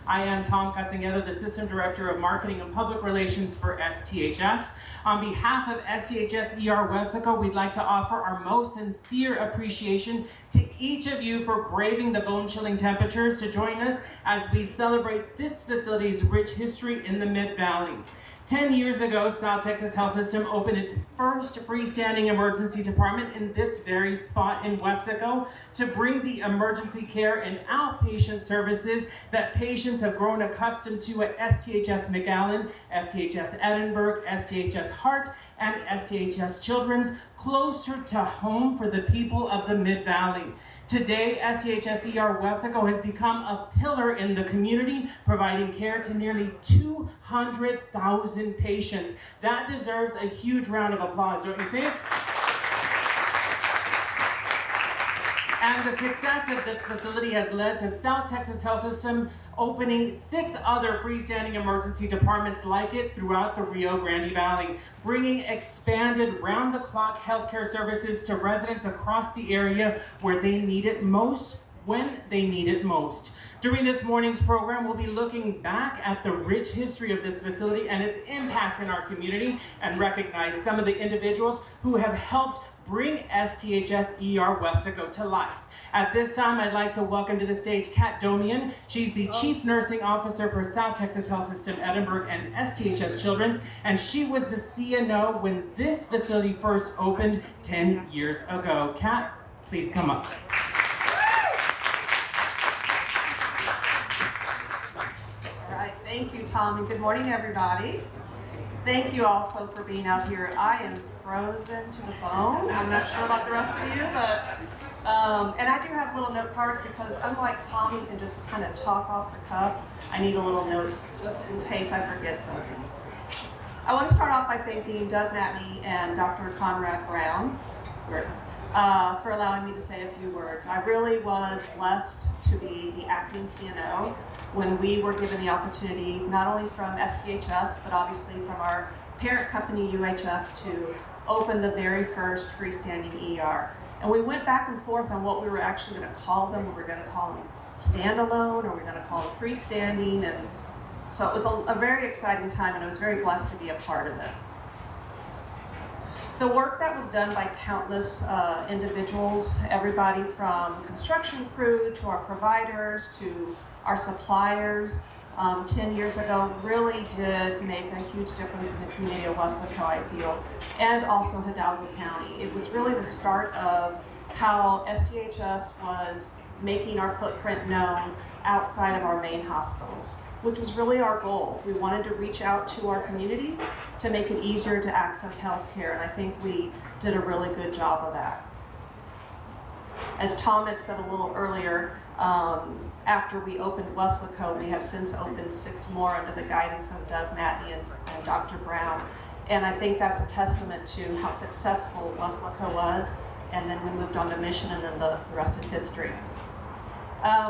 I am Tom Castañeda, the System Director of Marketing and Public Relations for STHS. On behalf of STHS ER Weslaco, we'd like to offer our most sincere appreciation to each of you for braving the bone-chilling temperatures to join us as we celebrate this facility's rich history in the Mid-Valley. 10 years ago, South Texas Health System opened its first freestanding emergency department in this very spot in Weslaco to bring the emergency care and outpatient services that patients have grown accustomed to at STHS McAllen, STHS Edinburgh, STHS Heart, and STHS Children's closer to home for the people of the Mid-Valley. Today, STHS ER Weslaco has become a pillar in the community, providing care to nearly 200,000 patients. That deserves a huge round of applause, don't you think? And the success of this facility has led to South Texas Health System opening 6 other freestanding emergency departments like it throughout the Rio Grande Valley, bringing expanded round-the-clock healthcare services to residents across the area where they need it most, when they need it most. During this morning's program, we'll be looking back at the rich history of this facility and its impact in our community and recognize some of the individuals who have helped bring STHS ER Weslaco to life. At this time, I'd like to welcome to the stage Kat Domian. She's the Chief Nursing Officer for South Texas Health System Edinburgh and STHS Children's, and she was the CNO when this facility first opened 10 years ago. Kat, please come up. All right, thank you, Tom, and good morning, everybody. Thank you also for being out here. I am frozen to the bone. I'm not sure about the rest of you, but, and I do have little note cards because unlike Tom, who can just kind of talk off the cuff, I need a little note just in case I forget something. I want to start off by thanking Doug Matney and Dr. Conrad Brown for allowing me to say a few words. I really was blessed to be the acting CNO when we were given the opportunity, not only from STHS, but obviously from our parent company, UHS, to open the very first freestanding ER. And we went back and forth on what we were actually going to call them. We were going to call them standalone, or we were going to call them freestanding. And so it was a very exciting time, and I was very blessed to be a part of it. The work that was done by countless individuals, everybody from construction crew to our providers to our suppliers, 10 years ago really did make a huge difference in the community of Weslaco, I feel, and also Hidalgo County. It was really the start of how STHS was making our footprint known outside of our main hospitals, which was really our goal. We wanted to reach out to our communities to make it easier to access health care, and I think we did a really good job of that. As Tom had said a little earlier, after we opened Weslaco, we have since opened 6 more under the guidance of Doug Matney and Dr. Brown. And I think that's a testament to how successful Weslaco was. And then we moved on to Mission, and then the rest is history.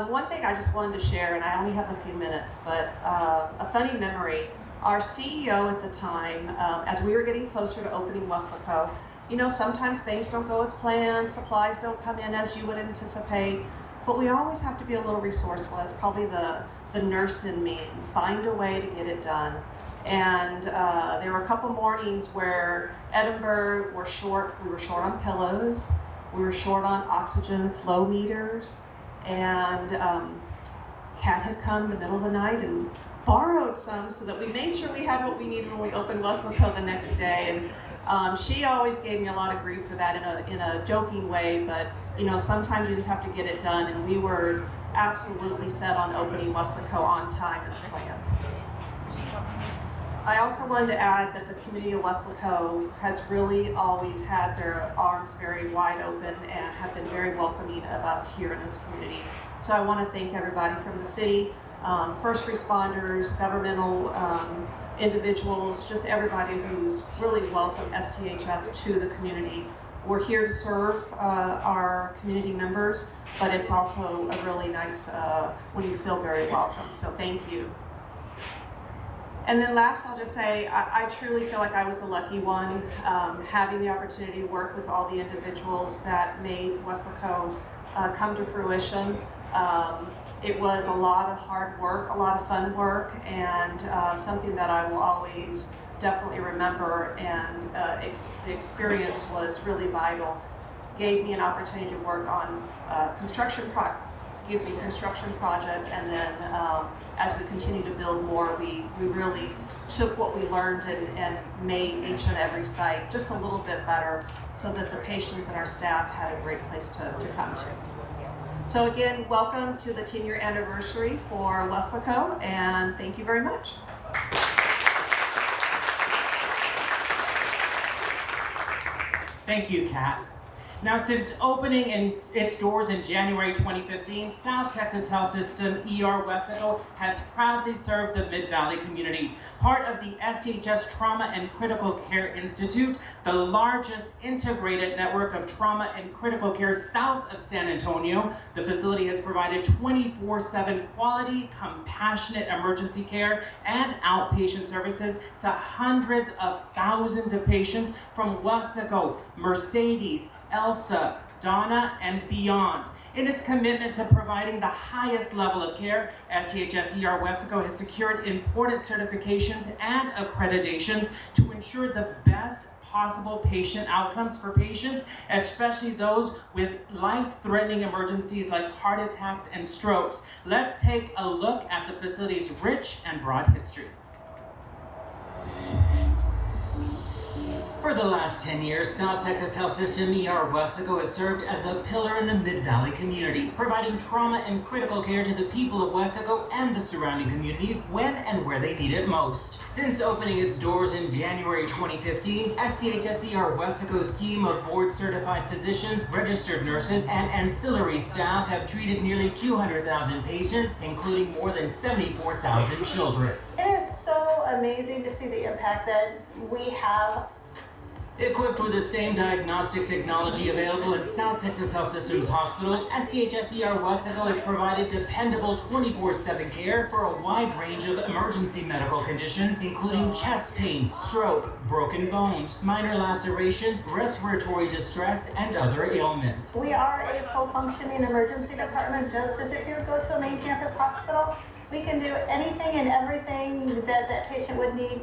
One thing I just wanted to share, and I only have a few minutes, but a funny memory. Our CEO at the time, as we were getting closer to opening Weslaco, you know, sometimes things don't go as planned, supplies don't come in as you would anticipate, but we always have to be a little resourceful. That's probably the nurse in me. Find a way to get it done. And there were a couple mornings where Edinburgh we were short on pillows, we were short on oxygen flow meters, and Kat had come in the middle of the night and borrowed some so that we made sure we had what we needed when we opened Weslaco the next day. And she always gave me a lot of grief for that in a joking way, but you know, sometimes you just have to get it done, and we were absolutely set on opening Weslaco on time as planned. I also wanted to add that the community of Weslaco has really always had their arms very wide open and have been very welcoming of us here in this community. So I want to thank everybody from the city, first responders, governmental individuals, just everybody who's really welcomed STHS to the community. We're here to serve our community members, but it's also a really nice when you feel very welcome. So thank you. And then last, I'll just say, I truly feel like I was the lucky one, having the opportunity to work with all the individuals that made Weslaco come to fruition. It was a lot of hard work, a lot of fun work, and something that I will always definitely remember, and the experience was really vital. Gave me an opportunity to work on construction project, and then as we continue to build more, we really took what we learned and made each and every site just a little bit better, so that the patients and our staff had a great place to come to. So again, welcome to the 10-year anniversary for Weslaco, and thank you very much. Thank you, Kat. Now, since opening its doors in January 2015, South Texas Health System ER Weslaco has proudly served the Mid-Valley community. Part of the STHS Trauma and Critical Care Institute, the largest integrated network of trauma and critical care south of San Antonio, the facility has provided 24/7 quality, compassionate emergency care and outpatient services to hundreds of thousands of patients from Weslaco, Mercedes, Elsa, Donna, and beyond. In its commitment to providing the highest level of care, STHS ER Weslaco has secured important certifications and accreditations to ensure the best possible patient outcomes for patients, especially those with life-threatening emergencies like heart attacks and strokes. Let's take a look at the facility's rich and broad history. For the last 10 years, South Texas Health System ER Weslaco has served as a pillar in the Mid-Valley community, providing trauma and critical care to the people of Weslaco and the surrounding communities when and where they need it most. Since opening its doors in January 2015, STHS ER Weslaco's team of board-certified physicians, registered nurses, and ancillary staff have treated nearly 200,000 patients, including more than 74,000 children. It is so amazing to see the impact that we have. Equipped with the same diagnostic technology available in South Texas Health System's hospitals, STHS ER Weslaco has provided dependable 24/7 care for a wide range of emergency medical conditions, including chest pain, stroke, broken bones, minor lacerations, respiratory distress, and other ailments. We are a full functioning emergency department, just as if you would go to a main campus hospital. We can do anything and everything that that patient would need.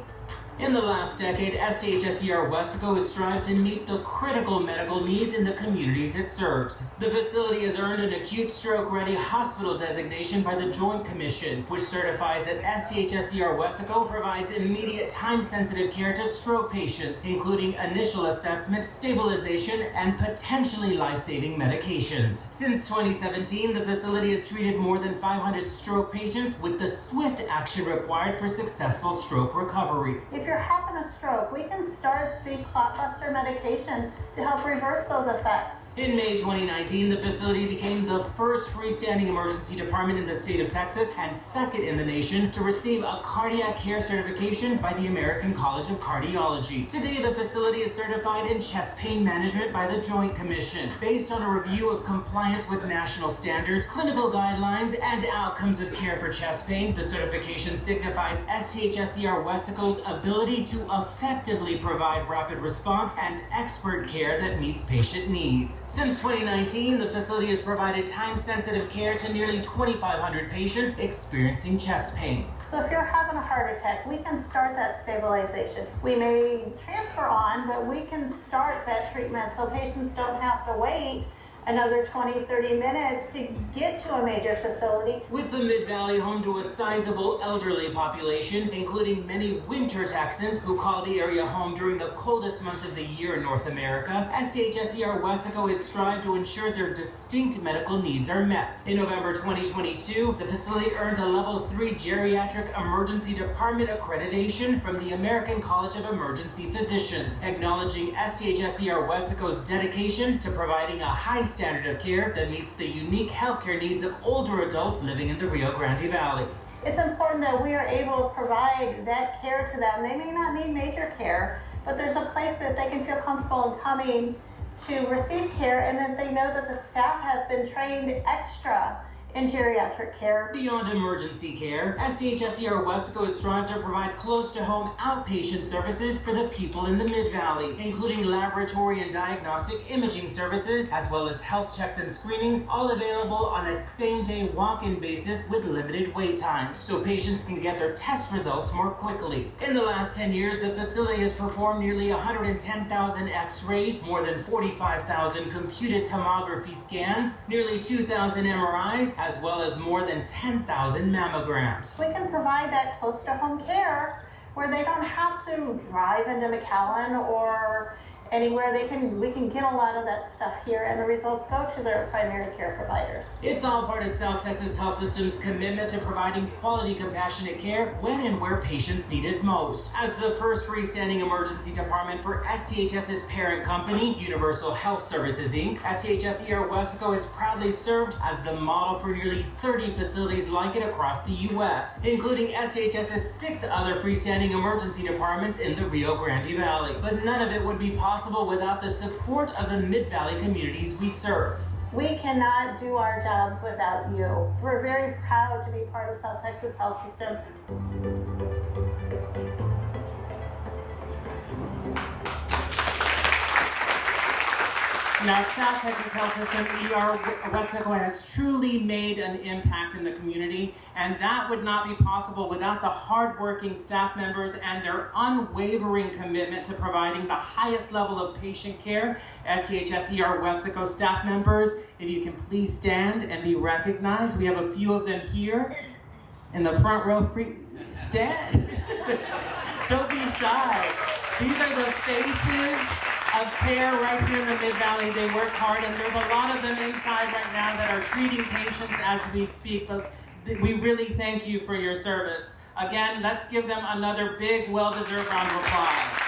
In the last decade, STHS ER Weslaco has strived to meet the critical medical needs in the communities it serves. The facility has earned an acute stroke-ready hospital designation by the Joint Commission, which certifies that STHS ER Weslaco provides immediate time-sensitive care to stroke patients, including initial assessment, stabilization, and potentially life-saving medications. Since 2017, the facility has treated more than 500 stroke patients with the swift action required for successful stroke recovery. If you're having a stroke, we can start the clot buster medication to help reverse those effects. In May 2019, the facility became the first freestanding emergency department in the state of Texas and second in the nation to receive a cardiac care certification by the American College of Cardiology. Today, the facility is certified in chest pain management by the Joint Commission. Based on a review of compliance with national standards, clinical guidelines, and outcomes of care for chest pain, the certification signifies STHS ER Weslaco's ability to effectively provide rapid response and expert care that meets patient needs. Since 2019, the facility has provided time-sensitive care to nearly 2,500 patients experiencing chest pain. So if you're having a heart attack, we can start that stabilization. We may transfer on, but we can start that treatment so patients don't have to wait another 20-30 minutes to get to a major facility. With the Mid-Valley home to a sizable elderly population, including many winter Texans who call the area home during the coldest months of the year in North America, STHS ER Weslaco has strived to ensure their distinct medical needs are met. In November 2022, the facility earned a Level 3 Geriatric Emergency Department accreditation from the American College of Emergency Physicians, acknowledging STHS ER Weslaco's dedication to providing a high standard of care that meets the unique healthcare needs of older adults living in the Rio Grande Valley. It's important that we are able to provide that care to them. They may not need major care, but there's a place that they can feel comfortable in coming to receive care, and that they know that the staff has been trained extra in geriatric care. Beyond emergency care, STHS Wesco is striving to provide close-to-home outpatient services for the people in the Mid-Valley, including laboratory and diagnostic imaging services, as well as health checks and screenings, all available on a same-day walk-in basis with limited wait times, so patients can get their test results more quickly. In the last 10 years, the facility has performed nearly 110,000 x-rays, more than 45,000 computed tomography scans, nearly 2,000 MRIs, as well as more than 10,000 mammograms. We can provide that close to home care where they don't have to drive into McAllen or anywhere. We can get a lot of that stuff here, and the results go to their primary care providers. It's all part of South Texas Health System's commitment to providing quality, compassionate care when and where patients need it most. As the first freestanding emergency department for STHS's parent company, Universal Health Services, Inc., STHS Wesco is proudly served as the model for nearly 30 facilities like it across the U.S., including STHS's 6 other freestanding emergency departments in the Rio Grande Valley. But none of it would be possible without the support of the Mid-Valley communities we serve. We cannot do our jobs without you. We're very proud to be part of South Texas Health System. Now, South Texas Health System Wesco has truly made an impact in the community, and that would not be possible without the hardworking staff members and their unwavering commitment to providing the highest level of patient care. STHS Wesco staff members, if you can please stand and be recognized. We have a few of them here in the front row. Stand. Don't be shy. These are the faces of care right here in the Mid-Valley. They work hard, and there's a lot of them inside right now that are treating patients as we speak, but we really thank you for your service. Again, let's give them another big, well-deserved round of applause.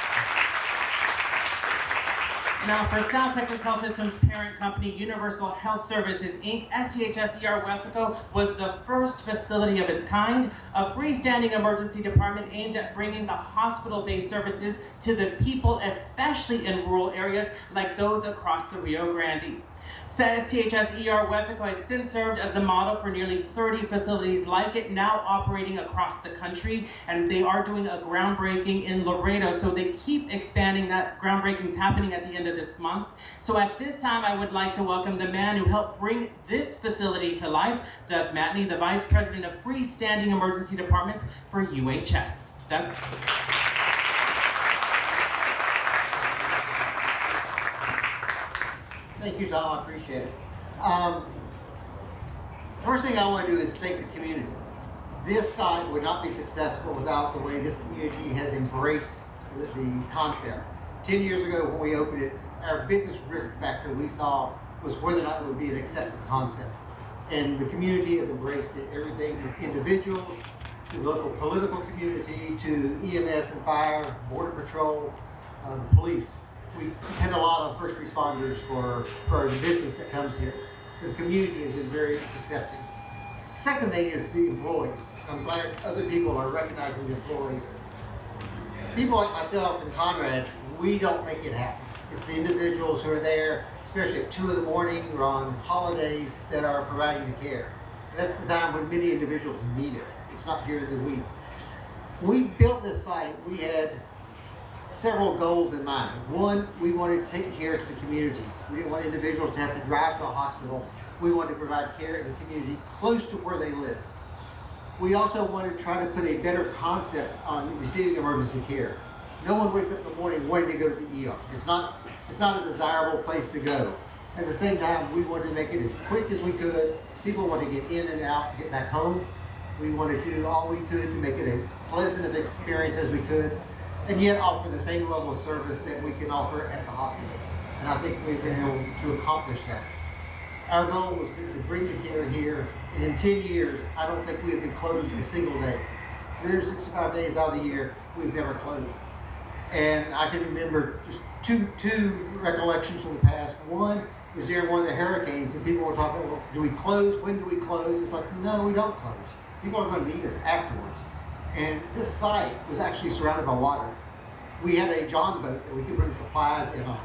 Now, for South Texas Health System's parent company, Universal Health Services, Inc., STHS Wesco was the first facility of its kind, a freestanding emergency department aimed at bringing the hospital-based services to the people, especially in rural areas like those across the Rio Grande. STHS Wesco has since served as the model for nearly 30 facilities like it, now operating across the country, and they are doing a groundbreaking in Laredo, so they keep expanding. That groundbreaking is happening at the end of this month. So at this time, I would like to welcome the man who helped bring this facility to life, Doug Matney, the Vice President of Freestanding Emergency Departments for UHS. Doug? Thank you, Tom. I appreciate it. First thing I want to do is thank the community. This site would not be successful without the way this community has embraced the concept. 10 years ago when we opened it, our biggest risk factor we saw was whether or not it would be an accepted concept. And the community has embraced it. Everything from individuals to the local political community to EMS and fire, border patrol, the police. We had a lot of first responders for the business that comes here. The community has been very accepting. Second thing is the employees. I'm glad other people are recognizing the employees. People like myself and Conrad, we don't make it happen. It's the individuals who are there, especially at 2 in the morning or on holidays, that are providing the care. That's the time when many individuals need it. It's not during the week. When we built this site, we had several goals in mind. One, we wanted to take care to the communities. We didn't want individuals to have to drive to a hospital. We wanted to provide care in the community close to where they live. We also wanted to try to put a better concept on receiving emergency care. No one wakes up in the morning wanting to go to the ER. It's not a desirable place to go. At the same time, we wanted to make it as quick as we could. People want to get in and out, get back home. We wanted to do all we could to make it as pleasant of an experience as we could, and yet offer the same level of service that we can offer at the hospital. And I think we've been able to accomplish that. Our goal was to bring the care here, and in 10 years, I don't think we have been closed a single day. 365 days out of the year, we've never closed. And I can remember just two recollections from the past. One was during one of the hurricanes, and people were talking, well, do we close? When do we close? It's like, no, we don't close. People are going to need us afterwards. And this site was actually surrounded by water. We had a John boat that we could bring supplies in on.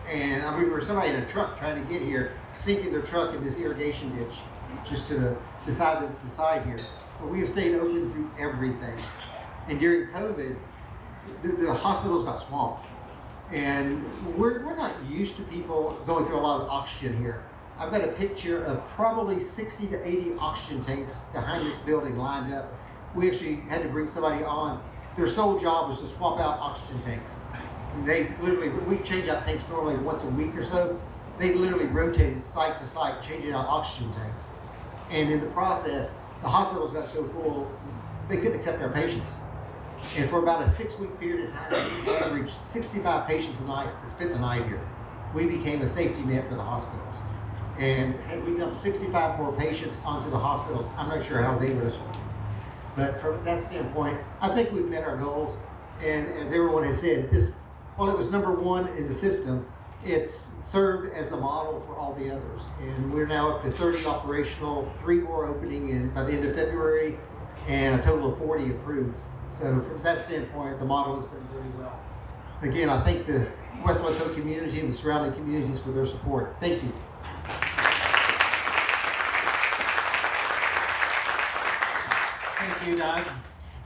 And I remember somebody in a truck trying to get here, sinking their truck in this irrigation ditch. just to the side here. But we have stayed open through everything. And during COVID, the hospitals got swamped. And we're not used to people going through a lot of oxygen here. I've got a picture of probably 60 to 80 oxygen tanks behind this building lined up. We actually had to bring somebody on. Their sole job was to swap out oxygen tanks. And they literally, we change out tanks normally once a week or so. They literally rotated site to site, changing out oxygen tanks. And in the process, the hospitals got so full, they couldn't accept our patients. And for about a 6-week period of time, we averaged 65 patients a night to spend the night here. We became a safety net for the hospitals. And had we dumped 65 more patients onto the hospitals, I'm not sure how they would have survived. But from that standpoint, I think we've met our goals. And as everyone has said, this, while it was number one in the system, it's served as the model for all the others. And we're now up to 30 operational, 3 more opening by the end of February, and a total of 40 approved. So from that standpoint, the model has done very well. Again, I thank the West Waco community and the surrounding communities for their support. Thank you. Thank you, Doug.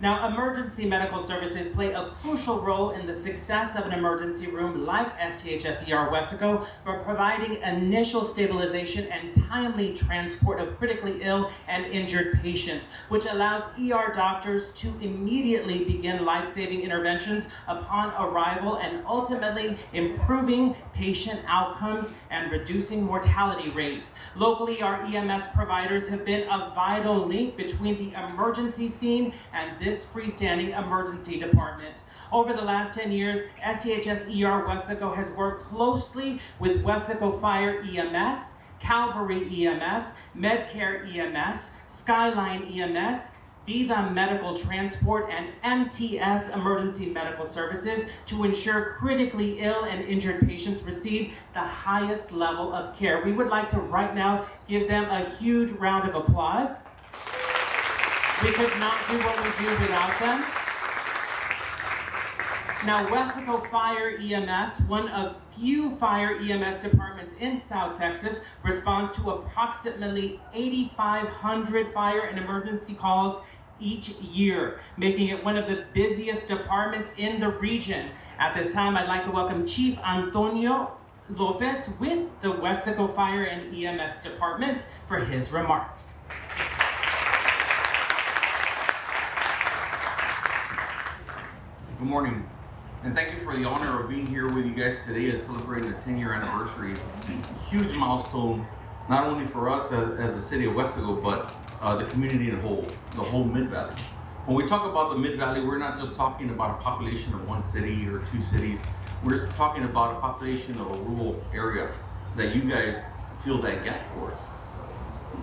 Now, emergency medical services play a crucial role in the success of an emergency room like STHS ER Wesco by providing initial stabilization and timely transport of critically ill and injured patients, which allows ER doctors to immediately begin life-saving interventions upon arrival and ultimately improving patient outcomes and reducing mortality rates. Locally, our EMS providers have been a vital link between the emergency scene and this freestanding emergency department. Over the last 10 years, STHS ER Wesco has worked closely with Wesco Fire EMS, Calvary EMS, Medcare EMS, Skyline EMS, Vida Medical Transport, and MTS Emergency Medical Services to ensure critically ill and injured patients receive the highest level of care. We would like to right now give them a huge round of applause. We could not do what we do without them. Now, Wesco Fire EMS, one of few fire EMS departments in South Texas, responds to approximately 8,500 fire and emergency calls each year, making it one of the busiest departments in the region. At this time, I'd like to welcome Chief Antonio Lopez with the Wesco Fire and EMS Department for his remarks. Good morning, and thank you for the honor of being here with you guys today to celebrate the 10-year anniversary. It's a huge milestone, not only for us as the city of Wesco, but the community in whole, the whole Mid-Valley. When we talk about the Mid-Valley, we're not just talking about a population of 1 city or 2 cities. We're talking about a population of a rural area that you guys fill that gap for us.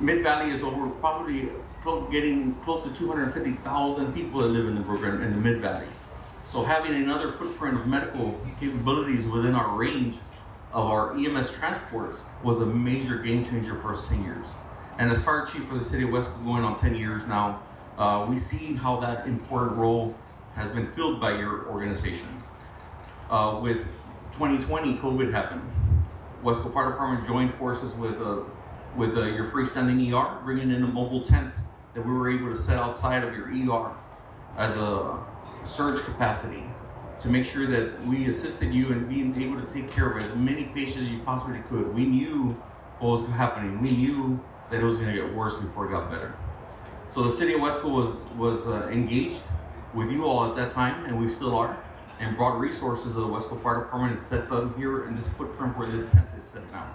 Mid-Valley is over probably getting close to 250,000 people that live in the Mid-Valley. So having another footprint of medical capabilities within our range of our EMS transports was a major game changer for us 10 years. And as fire chief for the city of Wesco going on 10 years now, we see how that important role has been filled by your organization. With 2020, COVID happened. Wesco Fire Department joined forces with your freestanding ER, bringing in a mobile tent that we were able to set outside of your ER as a surge capacity to make sure that we assisted you in being able to take care of as many patients as you possibly could. We knew what was happening. We knew that it was going to get worse before it got better. So the city of Wesco was engaged with you all at that time, and we still are, and brought resources of the Wesco Fire Department and set them here in this footprint where this tent is set now.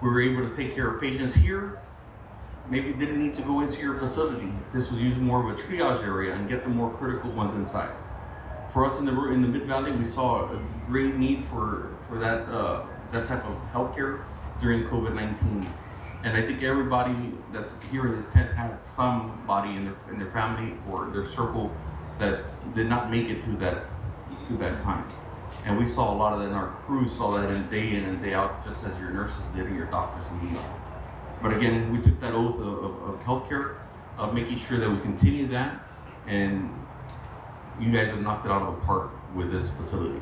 We were able to take care of patients here. Maybe didn't need to go into your facility. This was used more of a triage area and get the more critical ones inside. For us in the Mid-Valley, we saw a great need for that type of healthcare during COVID-19. And I think everybody that's here in this tent had somebody in their family or their circle that did not make it through that time. And we saw a lot of that, and our crews saw that in and day out, just as your nurses did and your doctors need. But again, we took that oath of healthcare, of making sure that we continue that, and you guys have knocked it out of the park with this facility.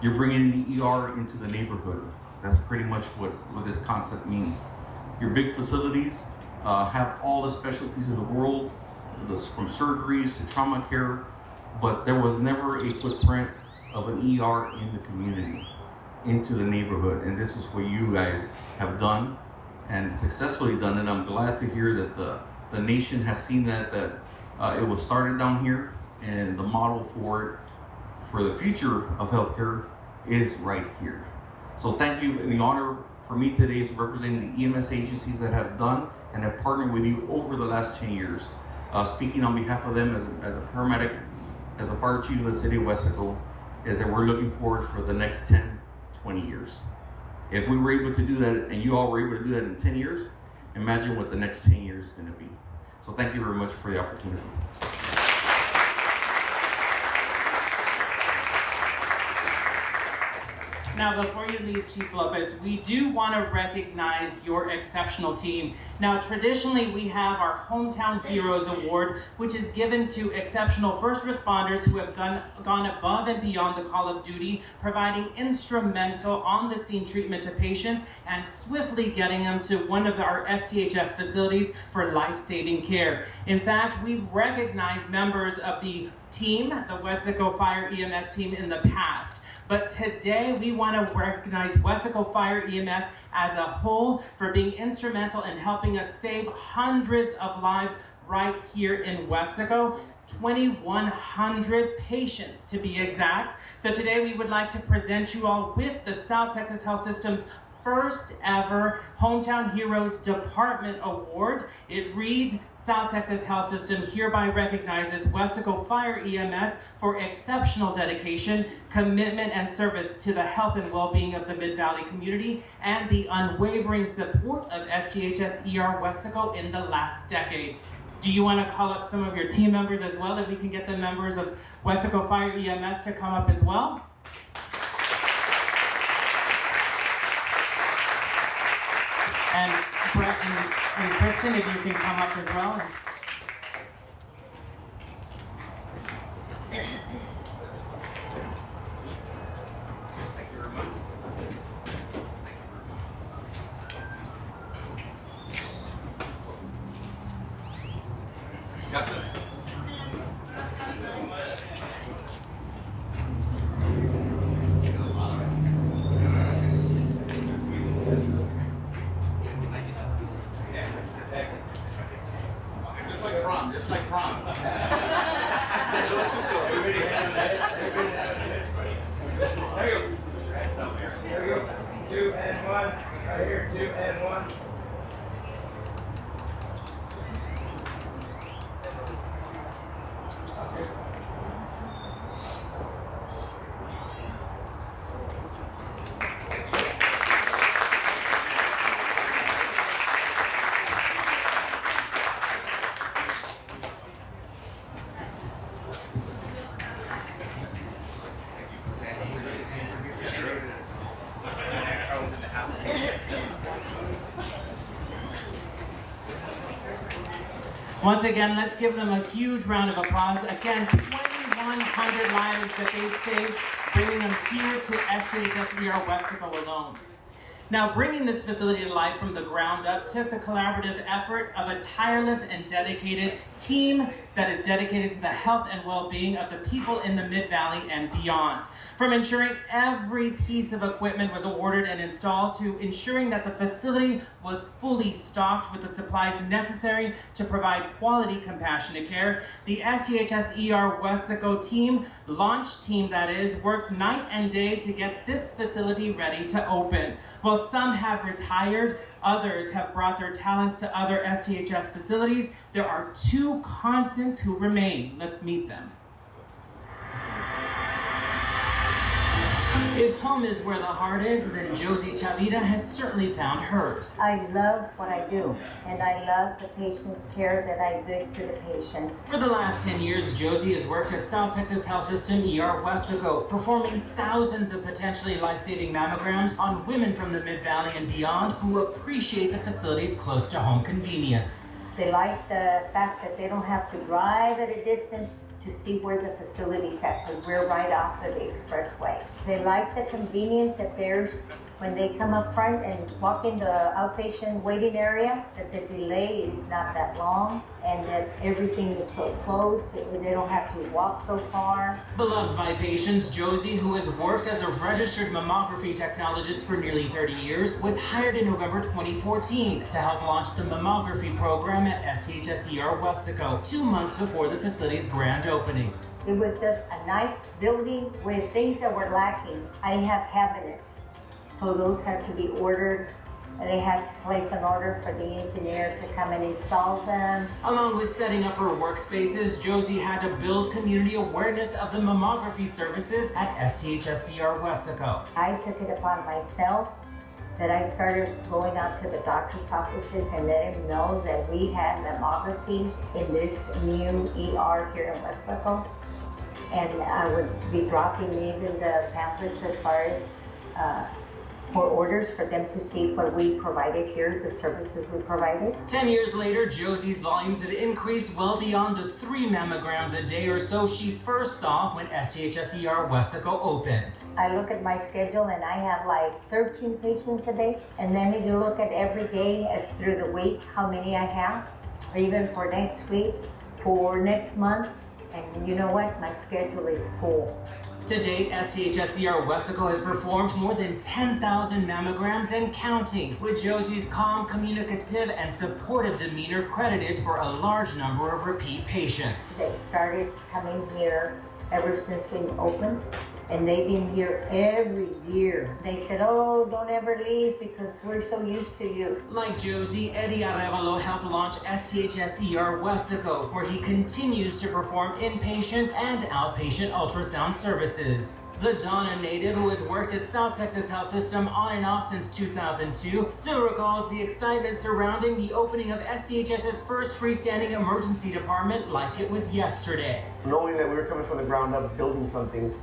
You're bringing the ER into the neighborhood. That's pretty much what this concept means. Your big facilities have all the specialties in the world, from surgeries to trauma care, but there was never a footprint of an ER in the community, into the neighborhood, and this is what you guys have done and successfully done, and I'm glad to hear that the nation has seen that it was started down here, and the model for the future of healthcare is right here. So thank you, and the honor for me today is representing the EMS agencies that have done and have partnered with you over the last 10 years. Speaking on behalf of them as a paramedic, as a fire chief of the city of Wesco, is that we're looking forward for the next 10, 20 years. If we were able to do that, and you all were able to do that in 10 years, imagine what the next 10 years is going to be. So thank you very much for the opportunity. Now, before you leave, Chief Lopez, we do want to recognize your exceptional team. Now, traditionally, we have our Hometown Heroes Award, which is given to exceptional first responders who have gone above and beyond the call of duty, providing instrumental on-the-scene treatment to patients and swiftly getting them to one of our STHS facilities for life-saving care. In fact, we've recognized members of the team, the Wesco Fire EMS team, in the past. But today we want to recognize Wesco Fire EMS as a whole for being instrumental in helping us save hundreds of lives right here in Wesco. 2,100 patients to be exact. So today we would like to present you all with the South Texas Health System's first ever Hometown Heroes Department Award. It reads, South Texas Health System hereby recognizes Wesco Fire EMS for exceptional dedication, commitment, and service to the health and well-being of the Mid-Valley community and the unwavering support of STHS ER Wesco in the last decade. Do you want to call up some of your team members as well, that we can get the members of Wesco Fire EMS to come up as well? And Brett and Kristen, if you can come up as well. Thank you very much. Got that? Just like prom. There you go. 2 and 1. Right here, 2 and 1. Once again, let's give them a huge round of applause. Again, 2,100 lives that they've saved, bringing them here to STHS ER Wesco alone. Now, bringing this facility to life from the ground up took the collaborative effort of a tireless and dedicated team that is dedicated to the health and well-being of the people in the Mid-Valley and beyond. From ensuring every piece of equipment was ordered and installed to ensuring that the facility was fully stocked with the supplies necessary to provide quality compassionate care, the STHS ER Wesco team, launch team that is, worked night and day to get this facility ready to open. While some have retired, others have brought their talents to other STHS facilities, there are two constants who remain. Let's meet them. If home is where the heart is, then Josie Chavita has certainly found hers. I love what I do, and I love the patient care that I give to the patients. For the last 10 years, Josie has worked at South Texas Health System ER Wesco, performing thousands of potentially life-saving mammograms on women from the Mid-Valley and beyond who appreciate the facility's close-to-home convenience. They like the fact that they don't have to drive at a distance to see where the facility's at, because we're right off of the expressway. They like the convenience that there's when they come up front and walk in the outpatient waiting area, that the delay is not that long and that everything is so close, they don't have to walk so far. Beloved by patients, Josie, who has worked as a registered mammography technologist for nearly 30 years, was hired in November 2014 to help launch the mammography program at STHS Wesco, 2 months before the facility's grand opening. It was just a nice building with things that were lacking. I have cabinets, so those had to be ordered. They had to place an order for the engineer to come and install them. Along with setting up her workspaces, Josie had to build community awareness of the mammography services at STHS Wesco. I took it upon myself that I started going out to the doctor's offices and letting them know that we had mammography in this new ER here in Wesco. And I would be dropping even the pamphlets as far as for orders for them to see what we provided here, the services we provided. 10 years later, Josie's volumes have increased well beyond the 3 mammograms a day or so she first saw when STHS Wesco opened. I look at my schedule and I have like 13 patients a day. And then if you look at every day as through the week, how many I have, or even for next week, for next month, and you know what? My schedule is full. To date, STHS Wesco has performed more than 10,000 mammograms and counting, with Josie's calm, communicative, and supportive demeanor credited for a large number of repeat patients. They started coming here ever since we opened, and they've been here every year. They said, oh, don't ever leave because we're so used to you. Like Josie, Eddie Arevalo helped launch STHS Wesco, where he continues to perform inpatient and outpatient ultrasound services. The Donna native, who has worked at South Texas Health System on and off since 2002, still recalls the excitement surrounding the opening of STHS's first freestanding emergency department like it was yesterday. Knowing that we were coming from the ground up, building something,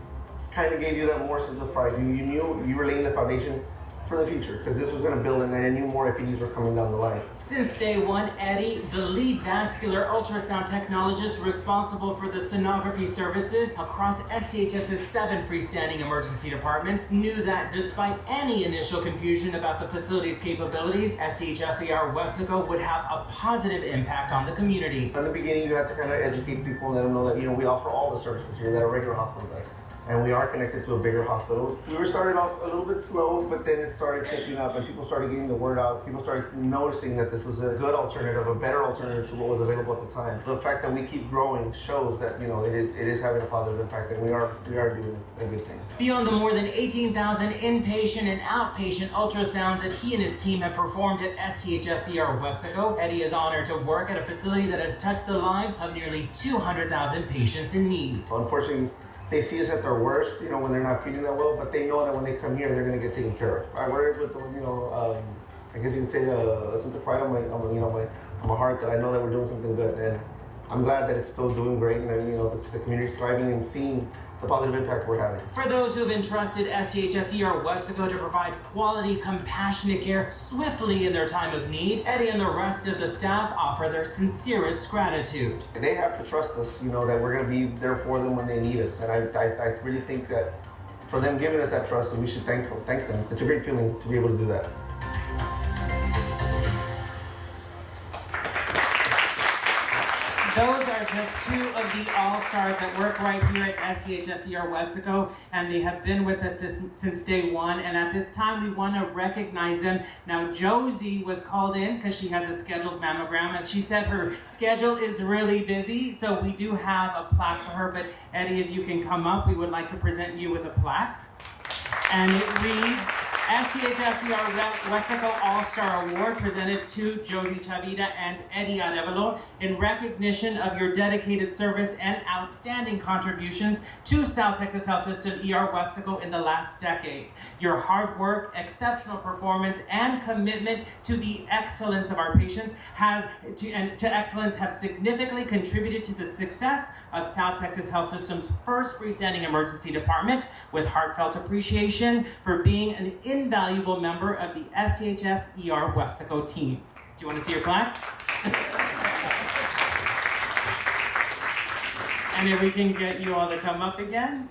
kind of gave you that more sense of pride. You knew you were laying the foundation for the future, because this was going to build, and I knew more FEDs were coming down the line. Since day one, Eddie, the lead vascular ultrasound technologist responsible for the sonography services across STHS's 7 freestanding emergency departments, knew that despite any initial confusion about the facility's capabilities, STHS Wesco would have a positive impact on the community. In the beginning, you have to kind of educate people and let them know that, we offer all the services here that a regular hospital does. And we are connected to a bigger hospital. We were started off a little bit slow, but then it started picking up and people started getting the word out. People started noticing that this was a good alternative, a better alternative to what was available at the time. The fact that we keep growing shows that, it is having a positive impact, and we are doing a good thing. Beyond the more than 18,000 inpatient and outpatient ultrasounds that he and his team have performed at STHS Wesco, Eddie is honored to work at a facility that has touched the lives of nearly 200,000 patients in need. Unfortunately, they see us at their worst, when they're not feeling that well, but they know that when they come here, they're going to get taken care of. I work with, I guess you could say a sense of pride on my heart that I know that we're doing something good, and I'm glad that it's still doing great, and the community's thriving and seeing the positive impact we're having. For those who've entrusted STHS Wesco to provide quality, compassionate care swiftly in their time of need, Eddie and the rest of the staff offer their sincerest gratitude. They have to trust us, that we're going to be there for them when they need us, and I really think that for them giving us that trust, and we should thank them. It's a great feeling to be able to do that. Those are just 2 of the all-stars that work right here at STHS Wesco, and they have been with us since day one, and at this time we want to recognize them. Now, Josie was called in because she has a scheduled mammogram. As she said, her schedule is really busy, so we do have a plaque for her, but Eddie, if you can come up, we would like to present you with a plaque. And it reads, STHS Wesco All-Star Award presented to Josie Chavita and Eddie Arevalo in recognition of your dedicated service and outstanding contributions to South Texas Health System Wesco in the last decade. Your hard work, exceptional performance, and commitment to the excellence of our patients have significantly contributed to the success of South Texas Health System's first freestanding emergency department, with heartfelt appreciation for being an invaluable member of the STHS Wesco team. Do you want to see your plaque? And if we can get you all to come up again.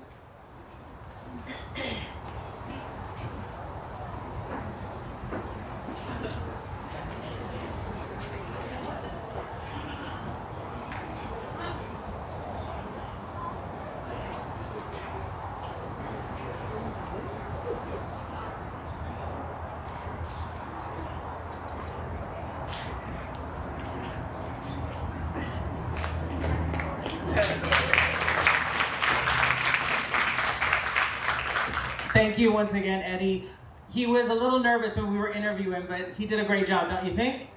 Thank you once again, Eddie. He was a little nervous when we were interviewing, but he did a great job, don't you think?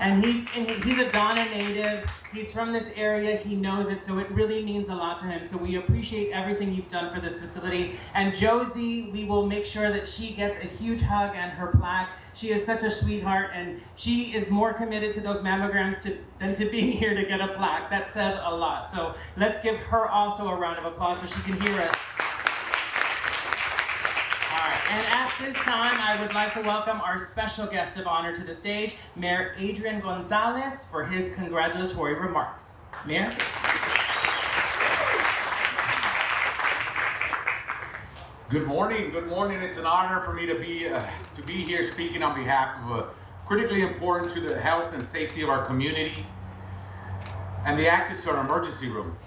And he's a Donna native. He's from this area. He knows it, so it really means a lot to him. So we appreciate everything you've done for this facility. And Josie, we will make sure that she gets a huge hug and her plaque. She is such a sweetheart, and she is more committed to those mammograms than to being here to get a plaque. That says a lot. So let's give her also a round of applause so she can hear us. And at this time, I would like to welcome our special guest of honor to the stage, Mayor Adrian Gonzalez, for his congratulatory remarks. Mayor? Good morning. Good morning. It's an honor for me to be here speaking on behalf of a critically important to the health and safety of our community and the access to our emergency room.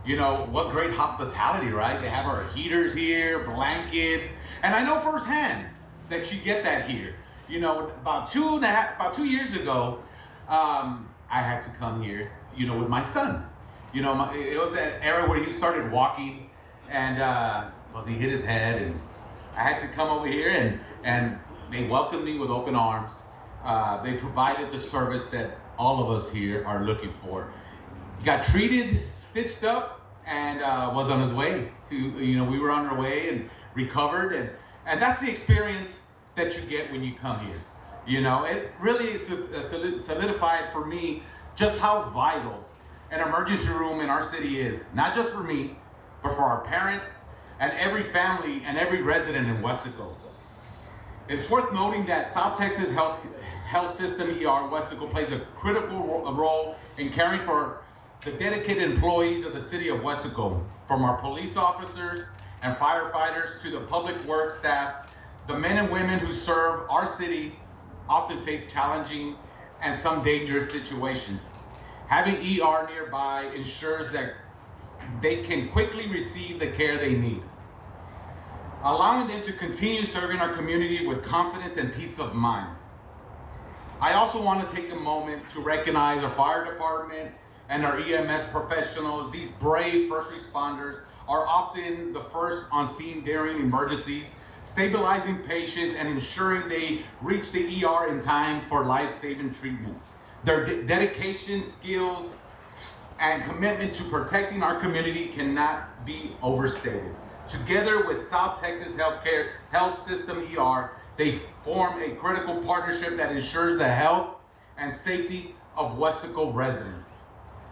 You know, what great hospitality, right? They have our heaters here, blankets, and I know firsthand that you get that here. You know, about 2 years ago, I had to come here, you know, with my son. You know, it was an era where he started walking, and he hit his head, and I had to come over here, and they welcomed me with open arms. They provided the service that all of us here are looking for. He got treated, stitched up, and was on his way to, you know, we were on our way and recovered, and that's the experience that you get when you come here. You know, it really solidified for me just how vital an emergency room in our city is, not just for me, but for our parents and every family and every resident in Wesco. It's worth noting that South Texas Health System ER Wesco plays a critical role in caring for the dedicated employees of the city of Wesco, from our police officers and firefighters to the public works staff. The men and women who serve our city often face challenging and some dangerous situations. Having ER nearby ensures that they can quickly receive the care they need, allowing them to continue serving our community with confidence and peace of mind. I also want to take a moment to recognize our fire department and our EMS professionals. These brave first responders are often the first on scene during emergencies, stabilizing patients and ensuring they reach the ER in time for life-saving treatment. Their dedication, skills, and commitment to protecting our community cannot be overstated. Together with South Texas Health System ER, they form a critical partnership that ensures the health and safety of Wesco residents.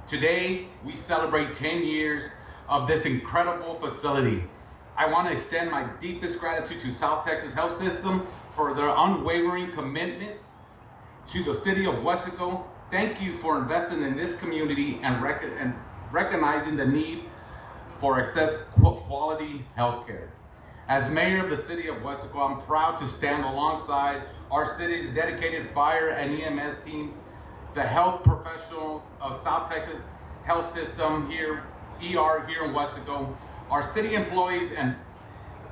Today, we celebrate 10 years of this incredible facility. I want to extend my deepest gratitude to South Texas Health System for their unwavering commitment to the city of Wesco. Thank you for investing in this community and recognizing the need for access quality healthcare. As mayor of the city of Wesco, I'm proud to stand alongside our city's dedicated fire and EMS teams, the health professionals of South Texas Health System ER here in Wesco, our city employees and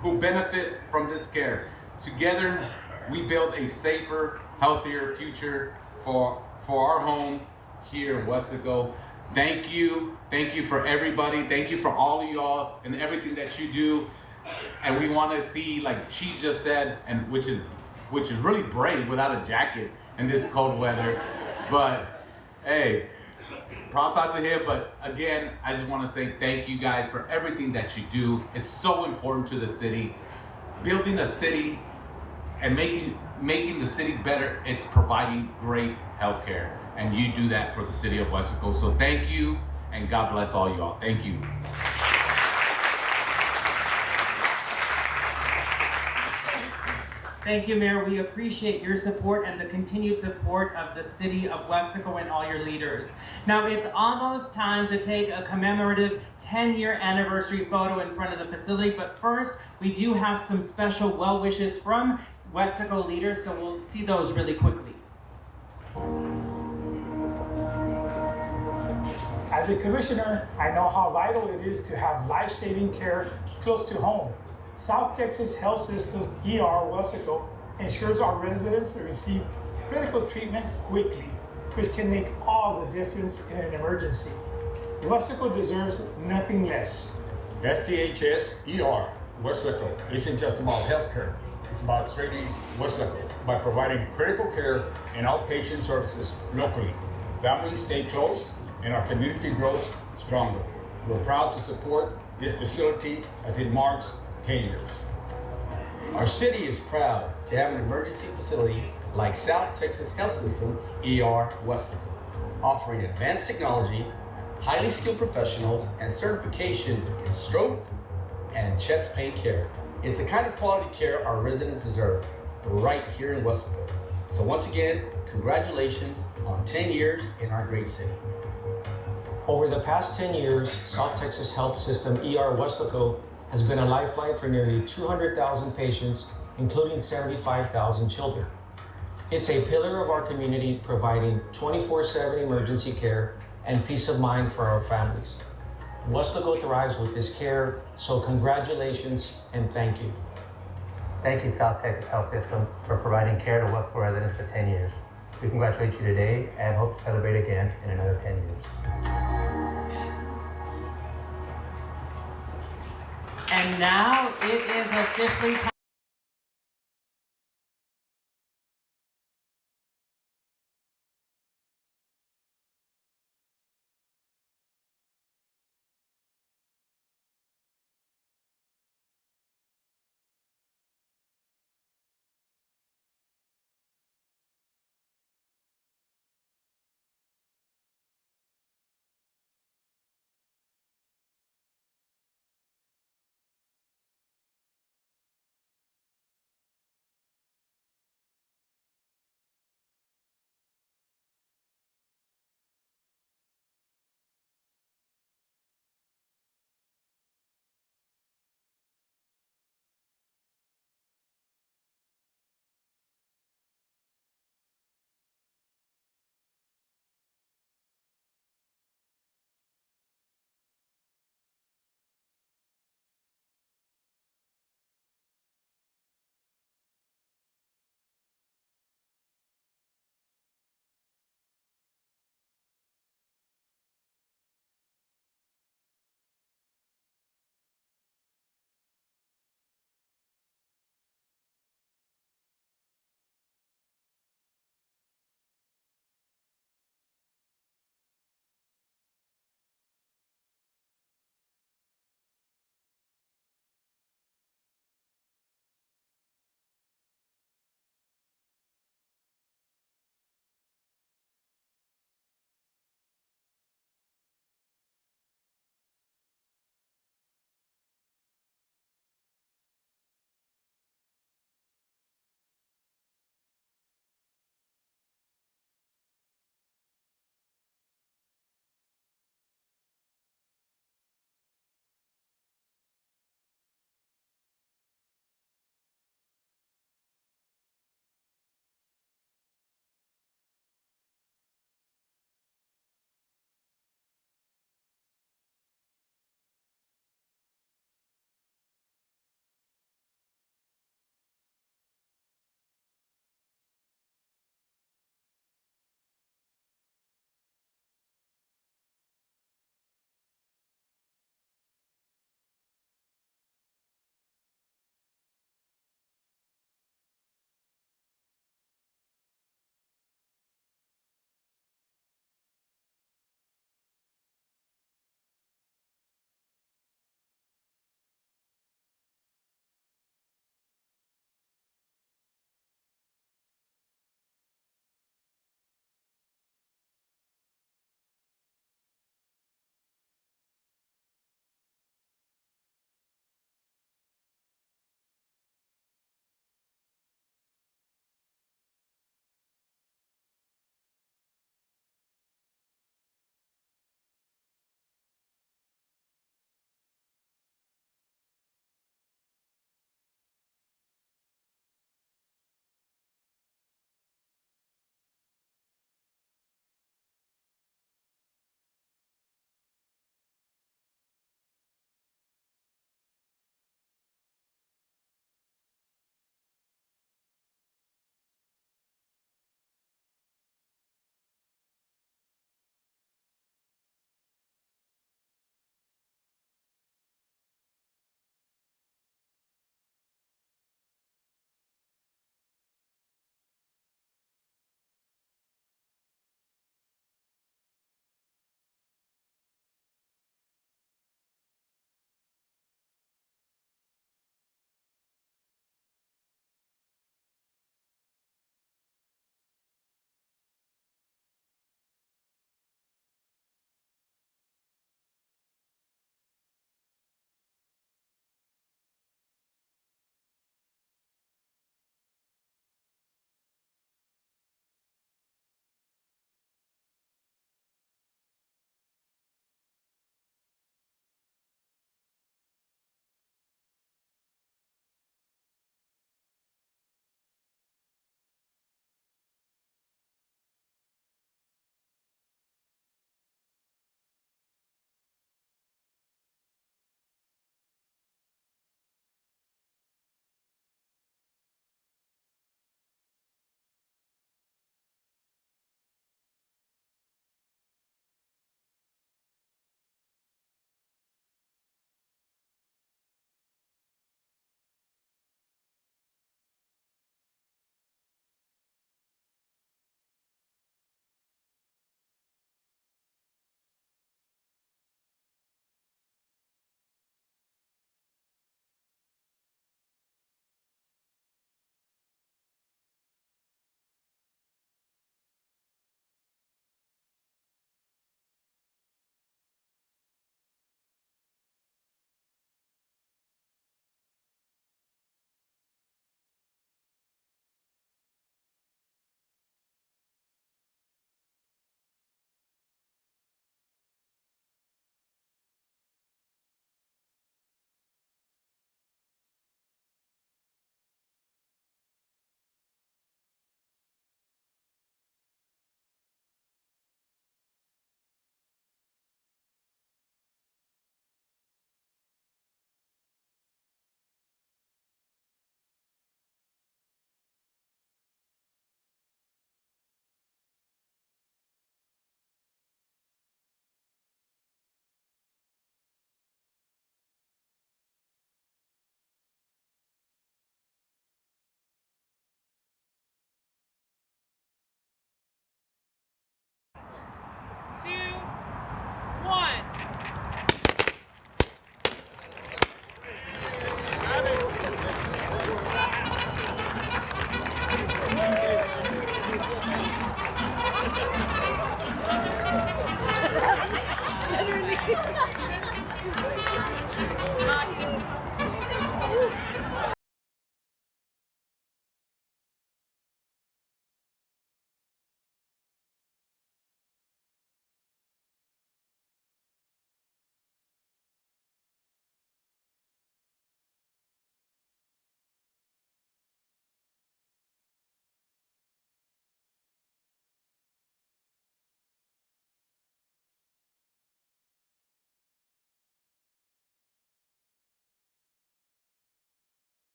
who benefit from this care. Together, we build a safer, healthier future for our home here in Wesco. Thank you for everybody. Thank you for all of y'all and everything that you do. And we want to see, like Chief just said, and which is really brave without a jacket in this cold weather. But hey, props out to him. But again, I just want to say thank you guys for everything that you do. It's so important to the city. Building a city and making the city better, it's providing great healthcare. And you do that for the city of Wesco. So thank you, and God bless all y'all. Thank you. Thank you, Mayor. We appreciate your support and the continued support of the city of Wesco and all your leaders. Now, it's almost time to take a commemorative 10-year anniversary photo in front of the facility, but first, we do have some special well wishes from Wesco leaders, so we'll see those really quickly. As a commissioner, I know how vital it is to have life-saving care close to home. South Texas Health System ER Wesco ensures our residents receive critical treatment quickly, which can make all the difference in an emergency. Wesco deserves nothing less. STHS ER Westlake isn't just about healthcare. It's about strengthening Westlake by providing critical care and outpatient services locally. Families stay close and our community grows stronger. We're proud to support this facility as it marks 10 years. Our city is proud to have an emergency facility like South Texas Health System, ER Westlake, offering advanced technology, highly skilled professionals, and certifications in stroke and chest pain care. It's the kind of quality care our residents deserve right here in Westlake. So once again, congratulations on 10 years in our great city. Over the past 10 years, South Texas Health System ER Westlake has been a lifeline for nearly 200,000 patients, including 75,000 children. It's a pillar of our community, providing 24/7 emergency care and peace of mind for our families. Westlake thrives with this care, so congratulations and thank you. Thank you, South Texas Health System, for providing care to Westlake residents for 10 years. We congratulate you today and hope to celebrate again in another 10 years. And now it is officially time